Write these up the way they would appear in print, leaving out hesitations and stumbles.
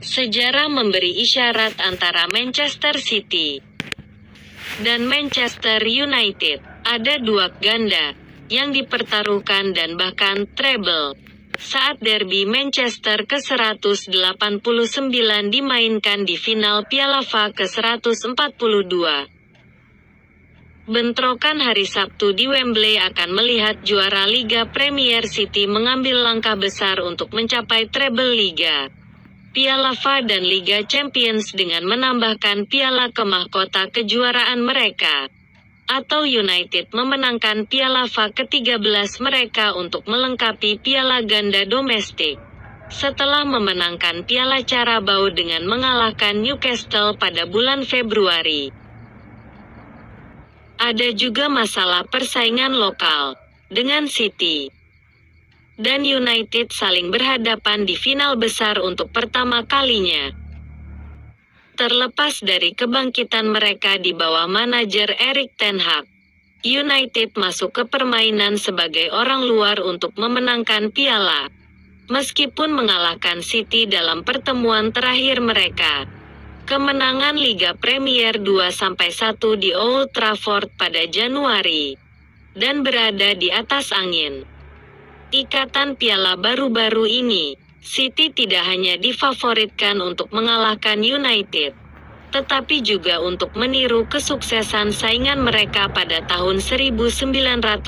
Sejarah memberi isyarat antara Manchester City dan Manchester United. Ada dua ganda yang dipertaruhkan dan bahkan treble saat derby Manchester ke-189 dimainkan di final Piala FA ke-142. Bentrokan hari Sabtu di Wembley akan melihat juara Liga Premier City mengambil langkah besar untuk mencapai treble Liga, Piala FA dan Liga Champions dengan menambahkan piala ke mahkota kejuaraan mereka, atau United memenangkan Piala FA ke-13 mereka untuk melengkapi piala ganda domestik, setelah memenangkan Piala Carabao dengan mengalahkan Newcastle pada bulan Februari. Ada juga masalah persaingan lokal, dengan City dan United saling berhadapan di final besar untuk pertama kalinya. Terlepas dari kebangkitan mereka di bawah manajer Erik ten Hag, United masuk ke permainan sebagai orang luar untuk memenangkan piala, meskipun mengalahkan City dalam pertemuan terakhir mereka. Kemenangan Liga Premier 2-1 di Old Trafford pada Januari, dan berada di atas angin ikatan piala baru-baru ini, City tidak hanya difavoritkan untuk mengalahkan United, tetapi juga untuk meniru kesuksesan saingan mereka pada tahun 1999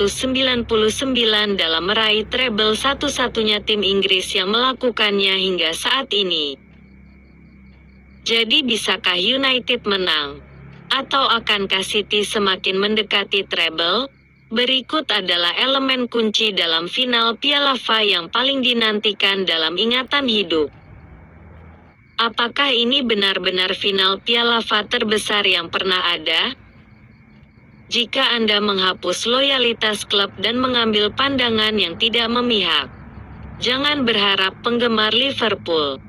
dalam meraih treble, satu-satunya tim Inggris yang melakukannya hingga saat ini. Jadi bisakah United menang? Atau akankah City semakin mendekati treble? Berikut adalah elemen kunci dalam final Piala FA yang paling dinantikan dalam ingatan hidup. Apakah ini benar-benar final Piala FA terbesar yang pernah ada? Jika Anda menghapus loyalitas klub dan mengambil pandangan yang tidak memihak, jangan berharap penggemar Liverpool,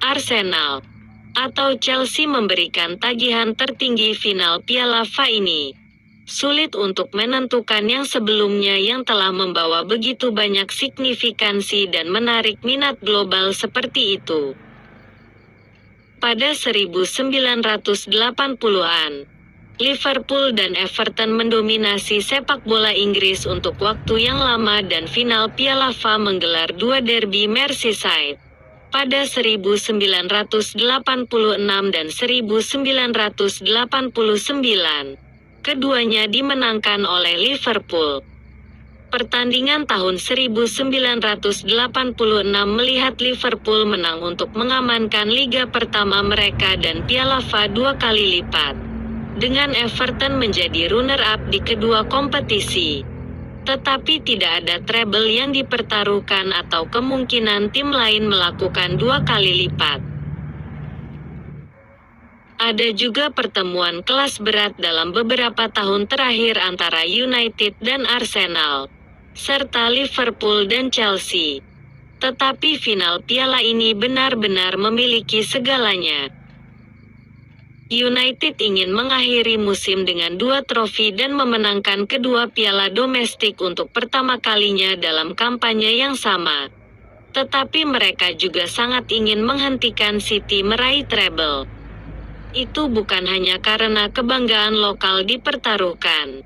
Arsenal, atau Chelsea memberikan tagihan tertinggi final Piala FA ini. Sulit untuk menentukan yang sebelumnya yang telah membawa begitu banyak signifikansi dan menarik minat global seperti itu. Pada 1980-an, Liverpool dan Everton mendominasi sepak bola Inggris untuk waktu yang lama dan final Piala FA menggelar dua derby Merseyside pada 1986 dan 1989. Keduanya dimenangkan oleh Liverpool. Pertandingan tahun 1986 melihat Liverpool menang untuk mengamankan liga pertama mereka dan Piala FA 2 kali lipat, dengan Everton menjadi runner-up di kedua kompetisi. Tetapi tidak ada treble yang dipertaruhkan atau kemungkinan tim lain melakukan 2 kali lipat. Ada juga pertemuan kelas berat dalam beberapa tahun terakhir antara United dan Arsenal, serta Liverpool dan Chelsea. Tetapi final piala ini benar-benar memiliki segalanya. United ingin mengakhiri musim dengan 2 trofi dan memenangkan kedua piala domestik untuk pertama kalinya dalam kampanye yang sama. Tetapi mereka juga sangat ingin menghentikan City meraih treble. Itu bukan hanya karena kebanggaan lokal dipertaruhkan.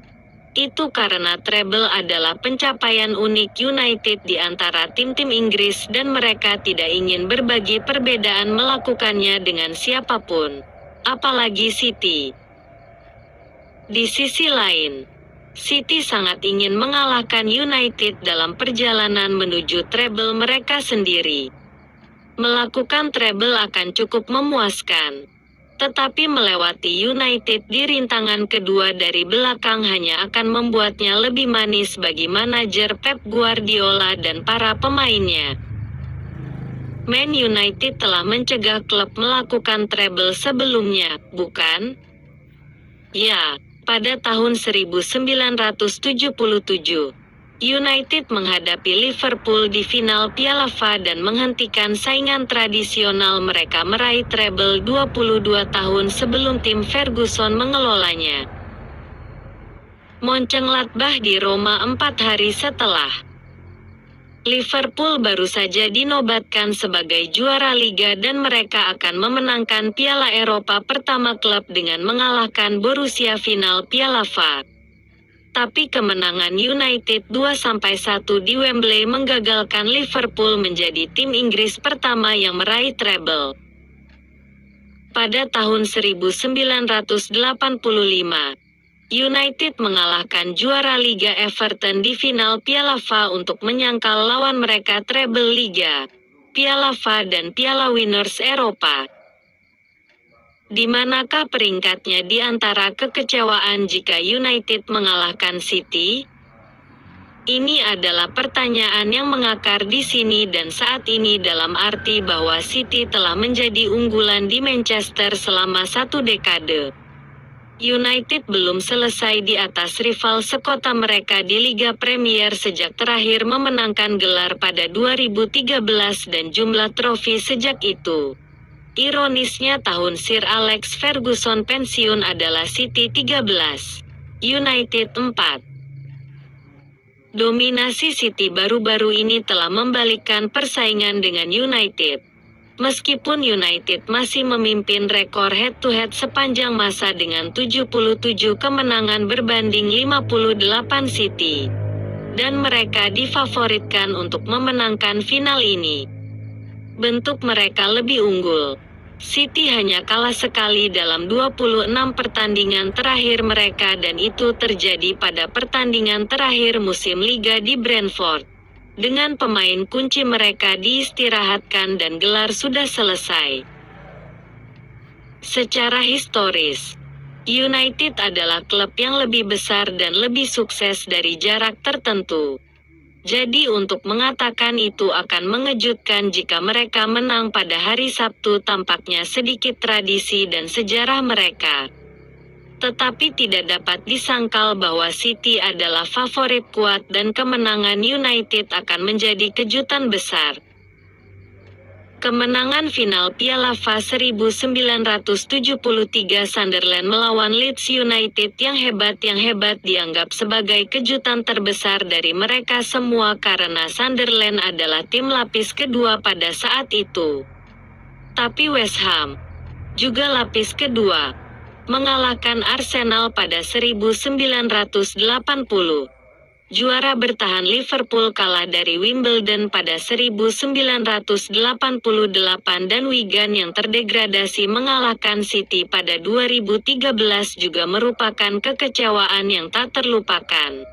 Itu karena treble adalah pencapaian unik United di antara tim-tim Inggris dan mereka tidak ingin berbagi perbedaan melakukannya dengan siapapun, apalagi City. Di sisi lain, City sangat ingin mengalahkan United dalam perjalanan menuju treble mereka sendiri. Melakukan treble akan cukup memuaskan. Tetapi melewati United di rintangan kedua dari belakang hanya akan membuatnya lebih manis bagi manajer Pep Guardiola dan para pemainnya. Man United telah mencegah klub melakukan treble sebelumnya, bukan? Ya, pada tahun 1977. United menghadapi Liverpool di final Piala FA dan menghentikan saingan tradisional mereka meraih treble 22 tahun sebelum tim Ferguson mengelolanya. Mönchengladbach di Roma 4 hari setelah. Liverpool baru saja dinobatkan sebagai juara Liga dan mereka akan memenangkan Piala Eropa pertama klub dengan mengalahkan Borussia final Piala FA. Tapi kemenangan United 2-1 di Wembley menggagalkan Liverpool menjadi tim Inggris pertama yang meraih treble. Pada tahun 1985, United mengalahkan juara Liga Everton di final Piala FA untuk menyangkal lawan mereka treble Liga, Piala FA dan Piala Winners Eropa. Di manakah peringkatnya di antara kekecewaan jika United mengalahkan City? Ini adalah pertanyaan yang mengakar di sini dan saat ini dalam arti bahwa City telah menjadi unggulan di Manchester selama 1 dekade. United belum selesai di atas rival sekota mereka di Liga Premier sejak terakhir memenangkan gelar pada 2013 dan jumlah trofi sejak itu. Ironisnya tahun Sir Alex Ferguson pensiun adalah City 13, United 4. Dominasi City baru-baru ini telah membalikkan persaingan dengan United. Meskipun United masih memimpin rekor head-to-head sepanjang masa dengan 77 kemenangan berbanding 58 City. Dan mereka difavoritkan untuk memenangkan final ini. Bentuk mereka lebih unggul. City hanya kalah sekali dalam 26 pertandingan terakhir mereka dan itu terjadi pada pertandingan terakhir musim Liga di Brentford. Dengan pemain kunci mereka diistirahatkan dan gelar sudah selesai. Secara historis, United adalah klub yang lebih besar dan lebih sukses dari jarak tertentu. Jadi untuk mengatakan itu akan mengejutkan jika mereka menang pada hari Sabtu tampaknya sedikit tradisi dan sejarah mereka. Tetapi tidak dapat disangkal bahwa City adalah favorit kuat dan kemenangan United akan menjadi kejutan besar. Kemenangan final Piala FA 1973 Sunderland melawan Leeds United yang hebat dianggap sebagai kejutan terbesar dari mereka semua karena Sunderland adalah tim lapis kedua pada saat itu. Tapi West Ham, juga lapis kedua, mengalahkan Arsenal pada 1980. Juara bertahan Liverpool kalah dari Wimbledon pada 1988 dan Wigan yang terdegradasi mengalahkan City pada 2013 juga merupakan kekecewaan yang tak terlupakan.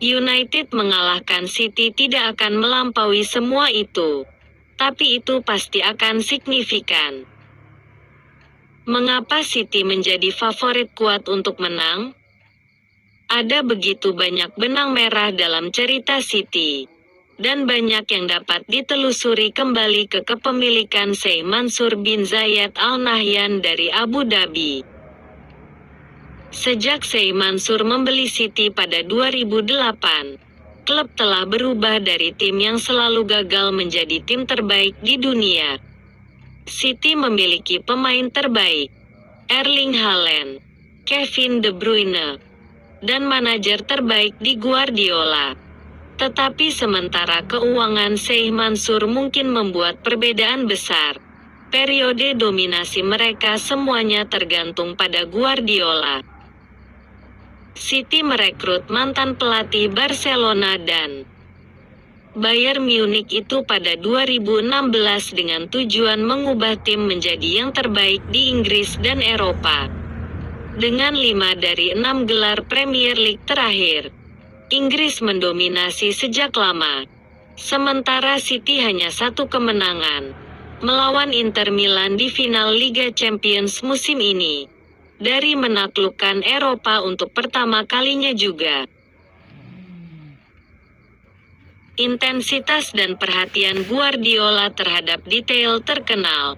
United mengalahkan City tidak akan melampaui semua itu. Tapi itu pasti akan signifikan. Mengapa City menjadi favorit kuat untuk menang? Ada begitu banyak benang merah dalam cerita City. Dan banyak yang dapat ditelusuri kembali ke kepemilikan Sheikh Mansur bin Zayed Al Nahyan dari Abu Dhabi. Sejak Sheikh Mansur membeli City pada 2008, klub telah berubah dari tim yang selalu gagal menjadi tim terbaik di dunia. City memiliki pemain terbaik, Erling Haaland, Kevin De Bruyne, dan manajer terbaik di Guardiola. Tetapi sementara keuangan Sheikh Mansur mungkin membuat perbedaan besar. Periode dominasi mereka semuanya tergantung pada Guardiola. City merekrut mantan pelatih Barcelona dan Bayern Munich itu pada 2016 dengan tujuan mengubah tim menjadi yang terbaik di Inggris dan Eropa. Dengan 5 dari 6 gelar Premier League terakhir, Inggris mendominasi sejak lama. Sementara City hanya 1 kemenangan, melawan Inter Milan di final Liga Champions musim ini. Dari menaklukkan Eropa untuk pertama kalinya juga. Intensitas dan perhatian Guardiola terhadap detail terkenal.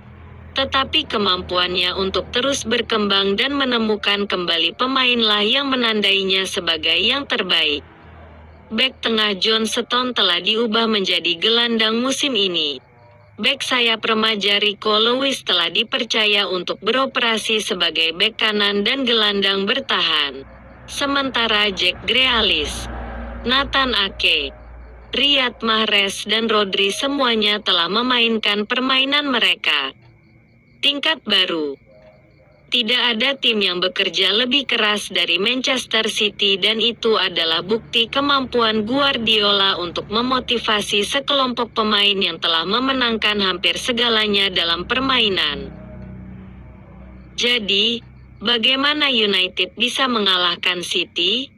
Tetapi kemampuannya untuk terus berkembang dan menemukan kembali pemainlah yang menandainya sebagai yang terbaik. Bek tengah John Stones telah diubah menjadi gelandang musim ini. Bek sayap remaja Rico Lewis telah dipercaya untuk beroperasi sebagai bek kanan dan gelandang bertahan. Sementara Jack Grealish, Nathan Ake, Riyad Mahrez dan Rodri semuanya telah memainkan permainan mereka. Tingkat baru. Tidak ada tim yang bekerja lebih keras dari Manchester City dan itu adalah bukti kemampuan Guardiola untuk memotivasi sekelompok pemain yang telah memenangkan hampir segalanya dalam permainan. Jadi, bagaimana United bisa mengalahkan City?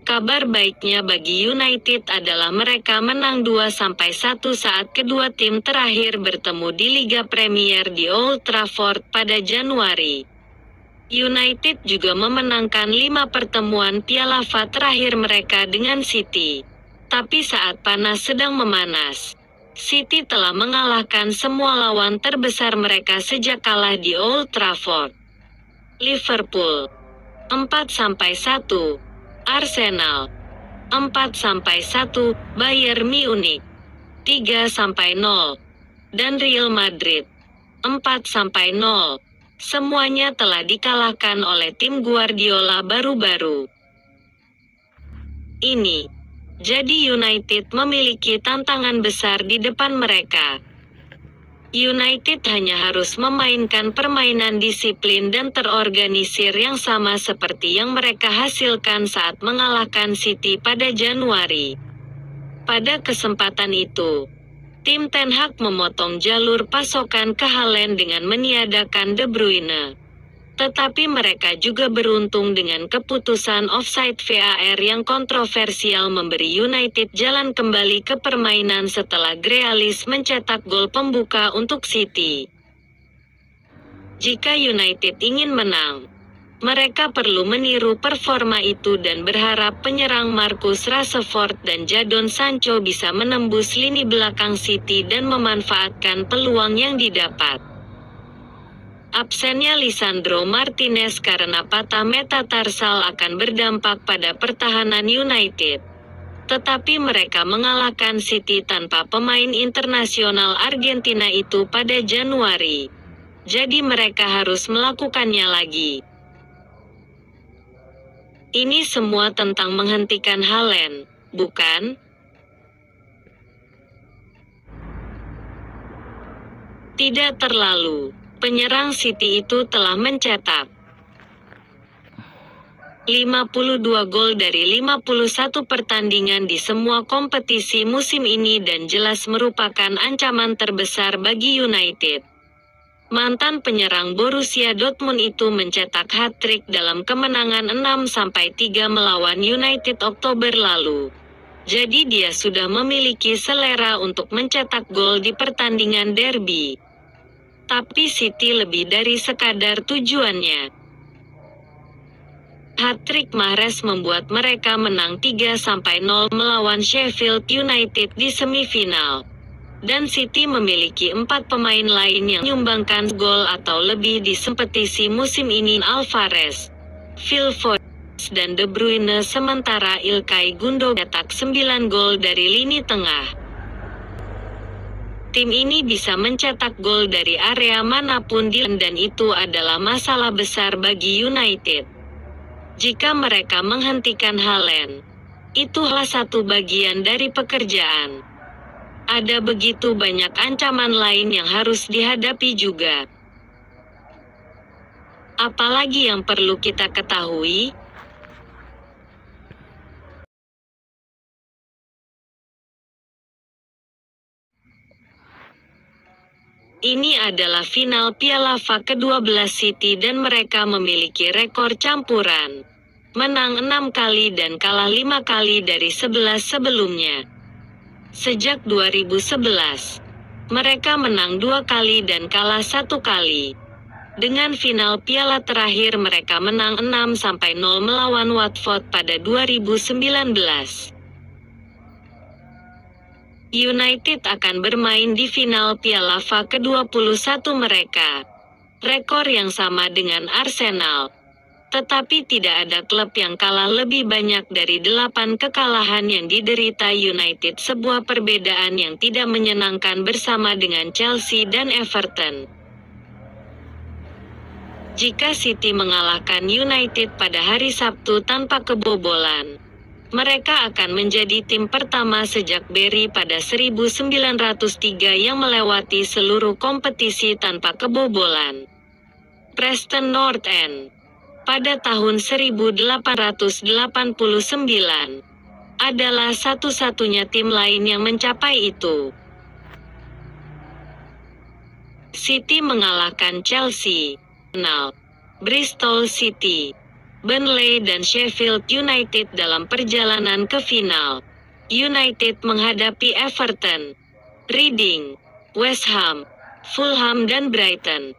Kabar baiknya bagi United adalah mereka menang 2-1 saat kedua tim terakhir bertemu di Liga Premier di Old Trafford pada Januari. United juga memenangkan 5 pertemuan Piala FA terakhir mereka dengan City. Tapi saat panas sedang memanas, City telah mengalahkan semua lawan terbesar mereka sejak kalah di Old Trafford. Liverpool 4-1, Arsenal 4-1, Bayern Munich 3-0, dan Real Madrid 4-0. Semuanya telah dikalahkan oleh tim Guardiola baru-baru ini. Jadi United memiliki tantangan besar di depan mereka. United hanya harus memainkan permainan disiplin dan terorganisir yang sama seperti yang mereka hasilkan saat mengalahkan City pada Januari. Pada kesempatan itu, tim Ten Hag memotong jalur pasokan ke Haaland dengan meniadakan De Bruyne. Tetapi mereka juga beruntung dengan keputusan offside VAR yang kontroversial memberi United jalan kembali ke permainan setelah Grealish mencetak gol pembuka untuk City. Jika United ingin menang, mereka perlu meniru performa itu dan berharap penyerang Marcus Rashford dan Jadon Sancho bisa menembus lini belakang City dan memanfaatkan peluang yang didapat. Absennya Lisandro Martinez karena patah metatarsal akan berdampak pada pertahanan United. Tetapi mereka mengalahkan City tanpa pemain internasional Argentina itu pada Januari. Jadi mereka harus melakukannya lagi. Ini semua tentang menghentikan Haaland, bukan? Tidak terlalu. Penyerang City itu telah mencetak 52 gol dari 51 pertandingan di semua kompetisi musim ini dan jelas merupakan ancaman terbesar bagi United. Mantan penyerang Borussia Dortmund itu mencetak hat-trick dalam kemenangan 6-3 melawan United Oktober lalu. Jadi dia sudah memiliki selera untuk mencetak gol di pertandingan derby. Tapi City lebih dari sekadar tujuannya. Hat-trick Mahrez membuat mereka menang 3-0 melawan Sheffield United di semifinal. Dan City memiliki 4 pemain lain yang menyumbangkan gol atau lebih di kompetisi musim ini: Alvarez, Phil Foden, dan De Bruyne, sementara Ilkay Gundogan mencetak 9 gol dari lini tengah. Tim ini bisa mencetak gol dari area manapun dan itu adalah masalah besar bagi United. Jika mereka menghentikan Haaland, itulah satu bagian dari pekerjaan. Ada begitu banyak ancaman lain yang harus dihadapi juga. Apalagi yang perlu kita ketahui? Ini adalah final Piala FA ke-12 City dan mereka memiliki rekor campuran. Menang 6 kali dan kalah 5 kali dari 11 sebelumnya. Sejak 2011, mereka menang 2 kali dan kalah 1 kali. Dengan final Piala terakhir mereka menang 6-0 melawan Watford pada 2019. United akan bermain di final Piala FA ke-21 mereka. Rekor yang sama dengan Arsenal. Tetapi tidak ada klub yang kalah lebih banyak dari 8 kekalahan yang diderita United, sebuah perbedaan yang tidak menyenangkan bersama dengan Chelsea dan Everton. Jika City mengalahkan United pada hari Sabtu tanpa kebobolan, Mereka akan menjadi tim pertama sejak Barry pada 1903 yang melewati seluruh kompetisi tanpa kebobolan. Preston North End pada tahun 1889 adalah satu-satunya tim lain yang mencapai itu. City mengalahkan Chelsea, Arsenal, Bristol City, Burnley dan Sheffield United dalam perjalanan ke final. United menghadapi Everton, Reading, West Ham, Fulham dan Brighton.